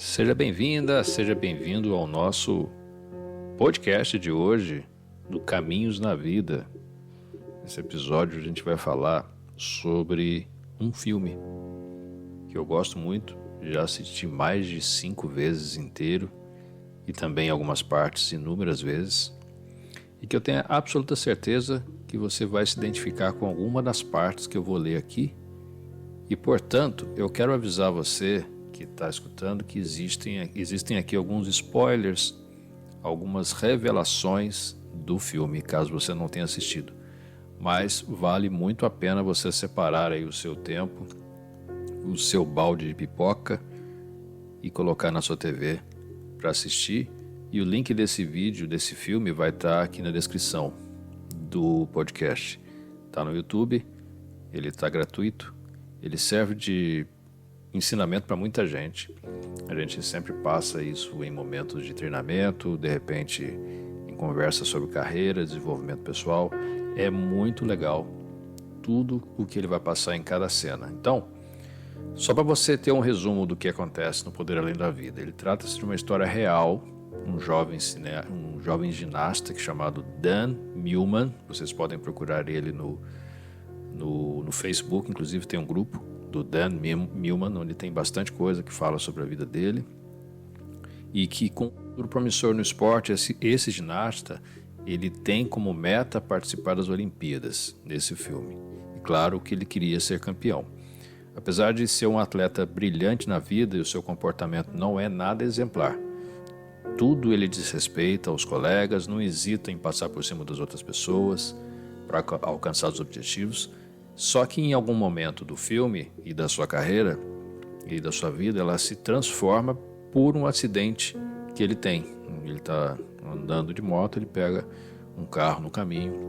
Seja bem-vinda, seja bem-vindo ao nosso podcast de hoje, do Caminhos na Vida. Nesse episódio a gente vai falar sobre um filme que eu gosto muito, já assisti mais de 5 vezes inteiro e também algumas partes inúmeras vezes, e que eu tenho absoluta certeza que você vai se identificar com alguma das partes que eu vou ler aqui. E, portanto, eu quero avisar você que está escutando que existem aqui alguns spoilers, algumas revelações do filme, caso você não tenha assistido. Mas vale muito a pena você separar aí o seu tempo, o seu balde de pipoca e colocar na sua TV para assistir. E o link desse vídeo, desse filme, vai estar aqui na descrição do podcast. Está no YouTube, ele está gratuito, ele serve de ensinamento para muita gente. A gente sempre passa isso em momentos de treinamento, de repente em conversa sobre carreira, desenvolvimento pessoal. É muito legal tudo o que ele vai passar em cada cena. Então, só para você ter um resumo do que acontece no Poder Além da Vida, ele trata-se de uma história real, um jovem ginasta chamado Dan Millman. Vocês podem procurar ele no Facebook, inclusive tem um grupo do Dan Millman, onde tem bastante coisa que fala sobre a vida dele, e que com um promissor no esporte, esse ginasta, ele tem como meta participar das Olimpíadas nesse filme. E claro que ele queria ser campeão. Apesar de ser um atleta brilhante na vida e o seu comportamento não é nada exemplar, tudo ele desrespeita aos colegas, não hesita em passar por cima das outras pessoas para alcançar os objetivos. Só que em algum momento do filme e da sua carreira e da sua vida, ela se transforma por um acidente que ele tem. Ele está andando de moto, ele pega um carro no caminho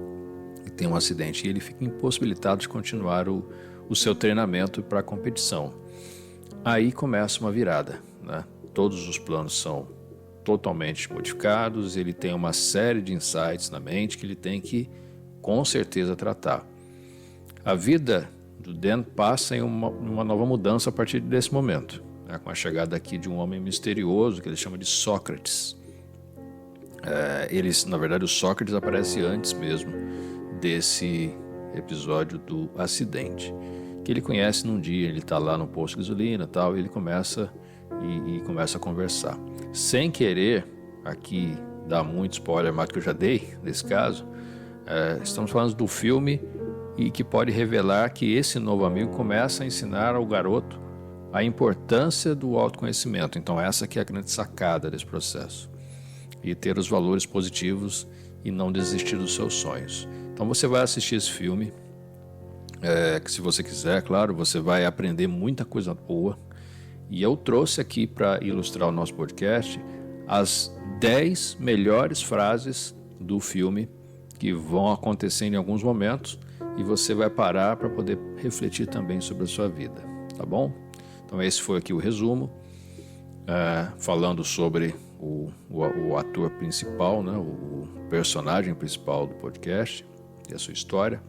e tem um acidente. E ele fica impossibilitado de continuar o seu treinamento para a competição. Aí começa uma virada, né? Todos os planos são totalmente modificados, ele tem uma série de insights na mente que ele tem que, com certeza, tratar. A vida do Dan passa em uma nova mudança a partir desse momento, né, com a chegada aqui de um homem misterioso que ele chama de Sócrates. Na verdade, o Sócrates aparece antes mesmo desse episódio do acidente, que ele conhece num dia. Ele está lá no posto de gasolina e ele começa a conversar. Sem querer aqui dar muito spoiler, mais que eu já dei nesse caso, estamos falando do filme e que pode revelar que esse novo amigo começa a ensinar ao garoto a importância do autoconhecimento. Então essa que é a grande sacada desse processo. E ter os valores positivos e não desistir dos seus sonhos. Então você vai assistir esse filme, que se você quiser, claro, você vai aprender muita coisa boa. E eu trouxe aqui para ilustrar o nosso podcast as 10 melhores frases do filme que vão acontecer em alguns momentos. E você vai parar para poder refletir também sobre a sua vida, tá bom? Então esse foi aqui o resumo, falando sobre o ator principal, né, o personagem principal do podcast e a sua história.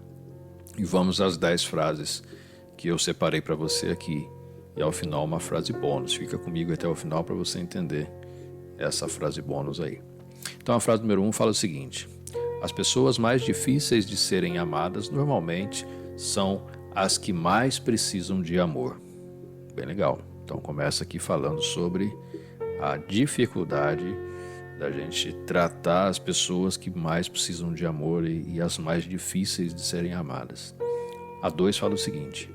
E vamos às 10 frases que eu separei para você aqui. E ao final uma frase bônus. Fica comigo até o final para você entender essa frase bônus aí. Então a frase número 1 fala o seguinte: as pessoas mais difíceis de serem amadas normalmente são as que mais precisam de amor. Bem legal. Então começa aqui falando sobre a dificuldade da gente tratar as pessoas que mais precisam de amor e as mais difíceis de serem amadas. A 2 fala o seguinte: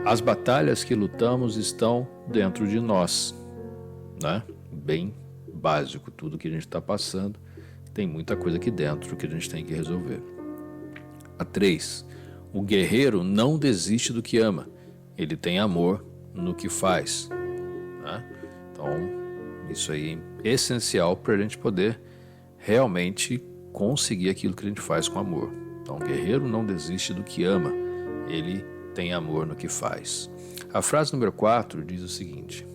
as batalhas que lutamos estão dentro de nós, né? Bem básico, tudo que a gente está passando. Tem muita coisa aqui dentro que a gente tem que resolver. A 3, o guerreiro não desiste do que ama, ele tem amor no que faz, né? Então, isso aí é essencial para a gente poder realmente conseguir aquilo que a gente faz com amor. Então, o guerreiro não desiste do que ama, ele tem amor no que faz. A frase número 4 diz o seguinte: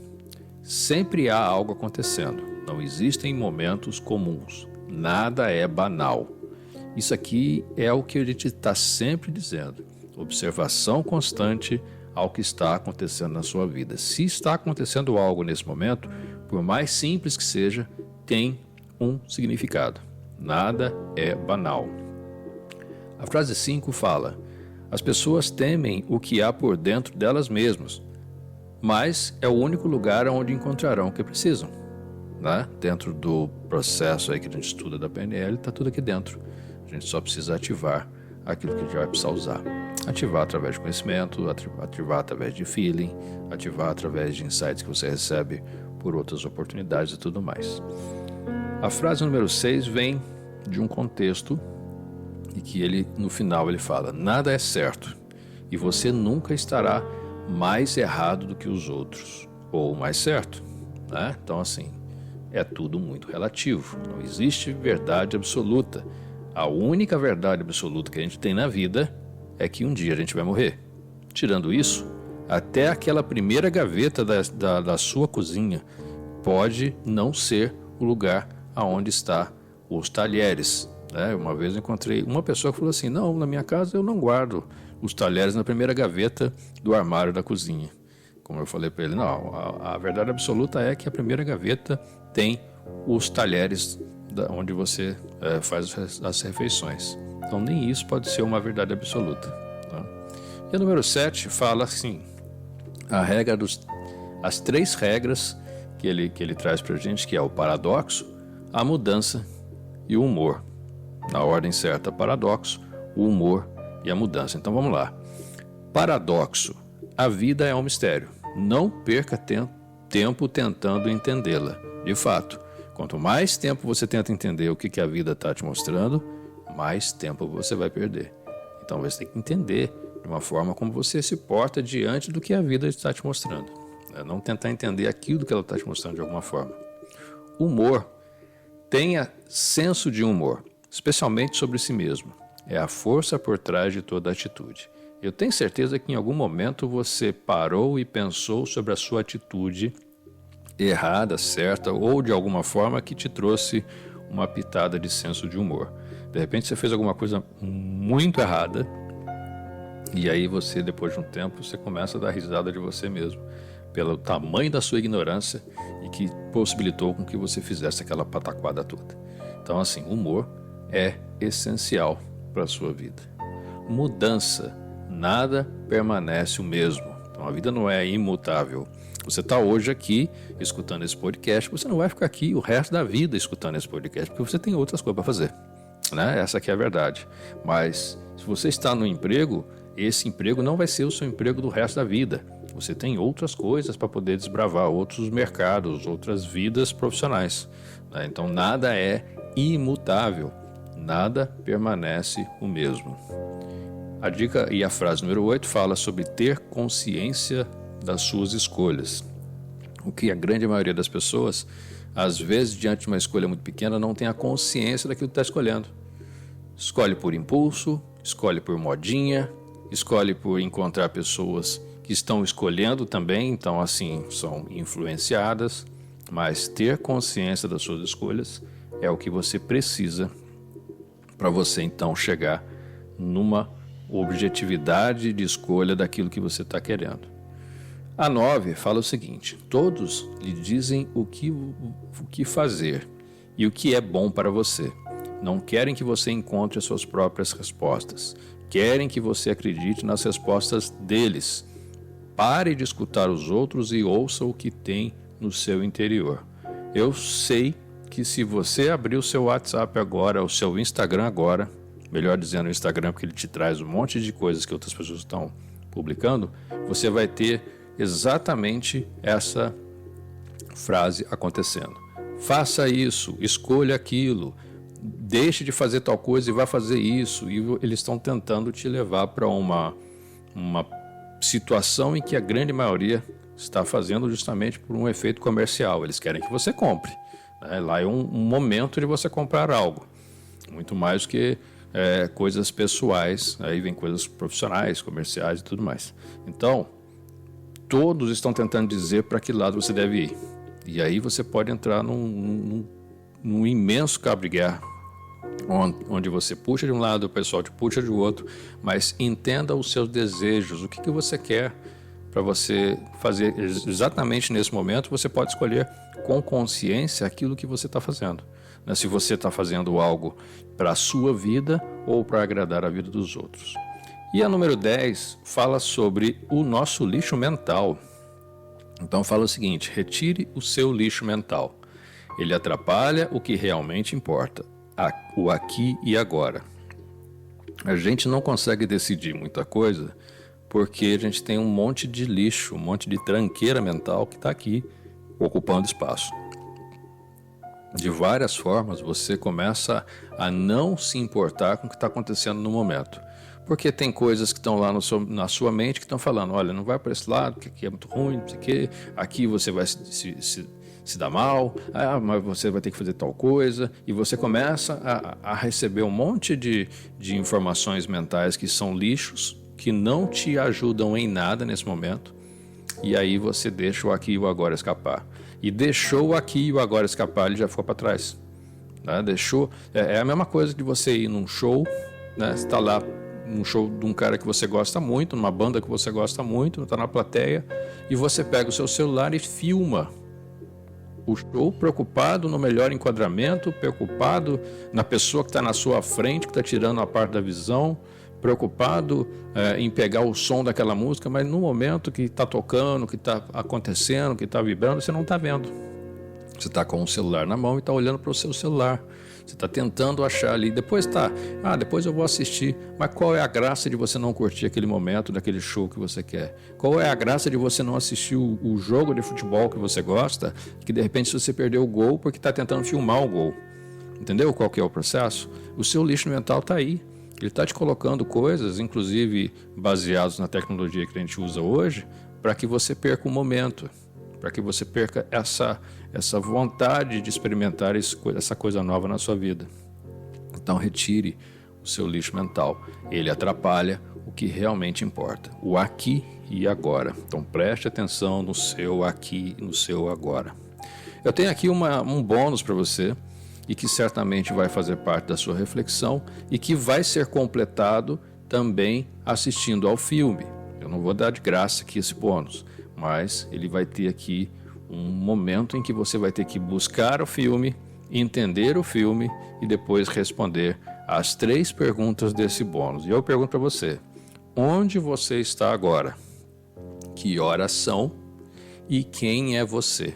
sempre há algo acontecendo, não existem momentos comuns. Nada é banal. Isso aqui é o que a gente está sempre dizendo. Observação constante, ao que está acontecendo na sua vida. Se está acontecendo algo nesse momento, por mais simples que seja, tem um significado. Nada é banal. A frase 5 fala: as pessoas temem o que há por dentro delas mesmas, mas é o único lugar onde encontrarão o que precisam. Né? Dentro do processo aí que a gente estuda da PNL, está tudo aqui dentro. A gente só precisa ativar aquilo que a gente vai precisar usar. Ativar através de conhecimento, ativar através de feeling, ativar através de insights que você recebe por outras oportunidades e tudo mais. A frase número 6 vem de um contexto e que ele, no final, ele fala: nada é certo e você nunca estará mais errado do que os outros, ou mais certo. Né? Então, assim, é tudo muito relativo. Não existe verdade absoluta. A única verdade absoluta que a gente tem na vida é que um dia a gente vai morrer. Tirando isso, até aquela primeira gaveta da sua cozinha pode não ser o lugar aonde está os talheres. Né? Uma vez eu encontrei uma pessoa que falou assim: não, na minha casa eu não guardo os talheres na primeira gaveta do armário da cozinha. Como eu falei para ele, não, a verdade absoluta é que a primeira gaveta tem os talheres onde você faz as refeições. Então nem isso pode ser uma verdade absoluta. Tá? E a número 7 fala assim, as 3 regras que ele traz para a gente, que é o paradoxo, a mudança e o humor. Na ordem certa, paradoxo, o humor e a mudança. Então vamos lá. Paradoxo. A vida é um mistério. Não perca tempo tentando entendê-la. De fato, quanto mais tempo você tenta entender o que a vida está te mostrando, mais tempo você vai perder. Então você tem que entender de uma forma como você se porta diante do que a vida está te mostrando. Não tentar entender aquilo que ela está te mostrando de alguma forma. Humor. Tenha senso de humor, especialmente sobre si mesmo. É a força por trás de toda atitude. Eu tenho certeza que em algum momento você parou e pensou sobre a sua atitude errada, certa, ou de alguma forma que te trouxe uma pitada de senso de humor. De repente você fez alguma coisa muito errada e aí você, depois de um tempo, você começa a dar risada de você mesmo, pelo tamanho da sua ignorância e que possibilitou com que você fizesse aquela pataquada toda. Então, assim, humor é essencial para a sua vida. Mudança. Nada permanece o mesmo. Então, a vida não é imutável. Você está hoje aqui escutando esse podcast, você não vai ficar aqui o resto da vida escutando esse podcast, porque você tem outras coisas para fazer. Né? Essa aqui é a verdade. Mas, se você está no emprego, esse emprego não vai ser o seu emprego do resto da vida. Você tem outras coisas para poder desbravar, outros mercados, outras vidas profissionais. Né? Então, nada é imutável. Nada permanece o mesmo. A dica e a frase número 8 fala sobre ter consciência das suas escolhas. O que a grande maioria das pessoas, às vezes, diante de uma escolha muito pequena, não tem a consciência daquilo que está escolhendo. Escolhe por impulso, escolhe por modinha, escolhe por encontrar pessoas que estão escolhendo também, então assim, são influenciadas, mas ter consciência das suas escolhas é o que você precisa para você então chegar numa objetividade de escolha daquilo que você está querendo. A 9 fala o seguinte: todos lhe dizem o que fazer e o que é bom para você. Não querem que você encontre as suas próprias respostas. Querem que você acredite nas respostas deles. Pare de escutar os outros e ouça o que tem no seu interior. Eu sei que se você abrir o seu WhatsApp agora, o seu Instagram agora, melhor dizendo o Instagram porque ele te traz um monte de coisas que outras pessoas estão publicando, você vai ter exatamente essa frase acontecendo. Faça isso, escolha aquilo, deixe de fazer tal coisa e vá fazer isso. E eles estão tentando te levar para uma situação em que a grande maioria está fazendo justamente por um efeito comercial. Eles querem que você compre. Né? Lá é um momento de você comprar algo, muito mais do que coisas pessoais. Aí vem coisas profissionais, comerciais e tudo mais. Então, todos estão tentando dizer para que lado você deve ir. E aí você pode entrar num imenso cabo de guerra, onde você puxa de um lado, o pessoal te puxa de outro, mas entenda os seus desejos, o que você quer. para você fazer exatamente nesse momento. Você pode escolher com consciência aquilo que você está fazendo, né? Se você está fazendo algo para a sua vida ou para agradar a vida dos outros. E a número 10 fala sobre o nosso lixo mental. Então fala o seguinte: retire o seu lixo mental. Ele atrapalha o que realmente importa, o aqui e agora. A gente não consegue decidir muita coisa porque a gente tem um monte de lixo, um monte de tranqueira mental que está aqui ocupando espaço. De várias formas você começa a não se importar com o que está acontecendo no momento. Porque tem coisas que estão lá na sua mente que estão falando: olha, não vai para esse lado, porque aqui é muito ruim, não sei o quê, aqui você vai se dar mal, mas você vai ter que fazer tal coisa, e você começa a receber um monte de informações mentais que são lixos, que não te ajudam em nada nesse momento, e aí você deixa o aqui e o agora escapar. E deixou o aqui e o agora escapar, ele já ficou para trás. Né? É a mesma coisa de você ir num show, né? Você está lá num show de um cara que você gosta muito, numa banda que você gosta muito, está na plateia, e você pega o seu celular e filma o show, preocupado no melhor enquadramento, preocupado na pessoa que está na sua frente, que está tirando a parte da visão, preocupado em pegar o som daquela música, mas no momento que está tocando, que está acontecendo, que está vibrando, você não está vendo. Você está com o celular na mão e está olhando para o seu celular. Você está tentando achar ali, depois depois eu vou assistir, mas qual é a graça de você não curtir aquele momento, daquele show que você quer? Qual é a graça de você não assistir o jogo de futebol que você gosta, que de repente você perdeu o gol porque está tentando filmar o gol? Entendeu qual que é o processo? O seu lixo mental está aí, ele está te colocando coisas, inclusive baseados na tecnologia que a gente usa hoje, para que você perca o momento, para que você perca essa vontade de experimentar essa coisa nova na sua vida. Então retire o seu lixo mental. Ele atrapalha o que realmente importa, o aqui e agora. Então preste atenção no seu aqui e no seu agora. Eu tenho aqui um bônus para você, e que certamente vai fazer parte da sua reflexão e que vai ser completado também assistindo ao filme. Eu não vou dar de graça aqui esse bônus, mas ele vai ter aqui um momento em que você vai ter que buscar o filme, entender o filme e depois responder as 3 perguntas desse bônus. E eu pergunto para você: onde você está agora? Que horas são? E quem é você?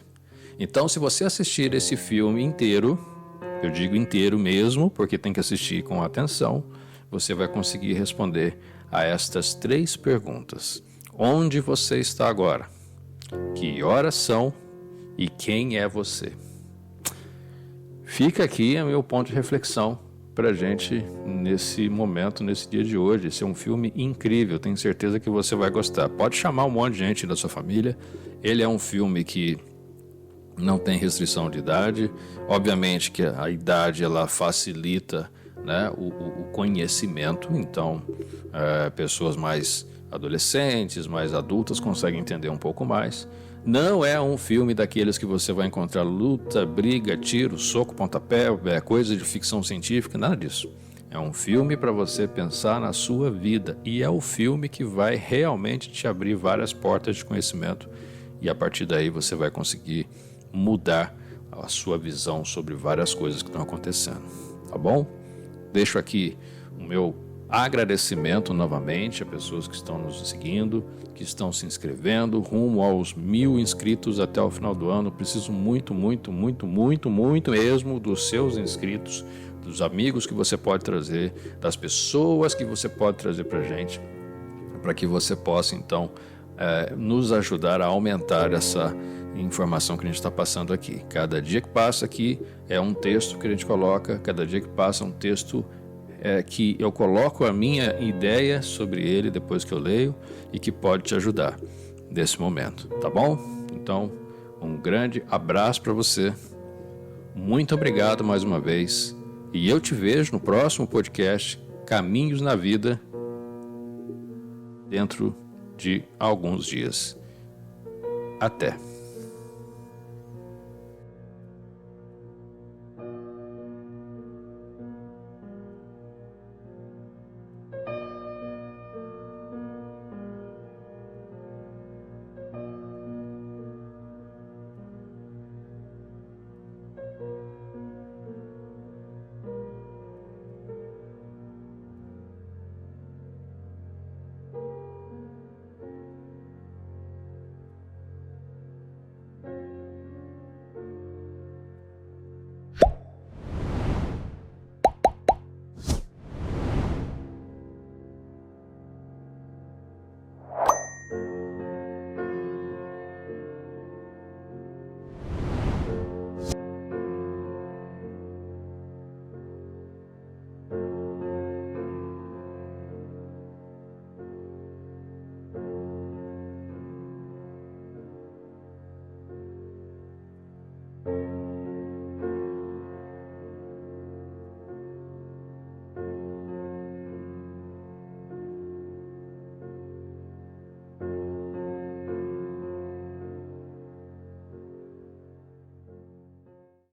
Então, se você assistir esse filme inteiro, eu digo inteiro mesmo, porque tem que assistir com atenção, você vai conseguir responder a estas 3 perguntas. Onde você está agora? Que horas são? E quem é você? Fica aqui o meu ponto de reflexão para a gente nesse momento, nesse dia de hoje. Esse é um filme incrível, tenho certeza que você vai gostar. Pode chamar um monte de gente da sua família. Ele é um filme que não tem restrição de idade. Obviamente que a idade ela facilita, né, o conhecimento. Então, pessoas mais adolescentes, mais adultas conseguem entender um pouco mais. Não é um filme daqueles que você vai encontrar luta, briga, tiro, soco, pontapé, coisa de ficção científica, nada disso. É um filme para você pensar na sua vida, e é o filme que vai realmente te abrir várias portas de conhecimento, e a partir daí você vai conseguir mudar a sua visão sobre várias coisas que estão acontecendo, tá bom? Deixo aqui o meu agradecimento novamente a pessoas que estão nos seguindo, que estão se inscrevendo, rumo aos 1000 inscritos até o final do ano. Preciso muito mesmo dos seus inscritos, dos amigos que você pode trazer, das pessoas que você pode trazer para a gente, para que você possa então nos ajudar a aumentar essa informação que a gente está passando aqui. Cada dia que passa aqui é um texto que a gente coloca, cada dia que passa é um texto que eu coloco a minha ideia sobre ele depois que eu leio e que pode te ajudar nesse momento, tá bom? Então, um grande abraço para você, muito obrigado mais uma vez, e eu te vejo no próximo podcast Caminhos na Vida, dentro de alguns dias. Até!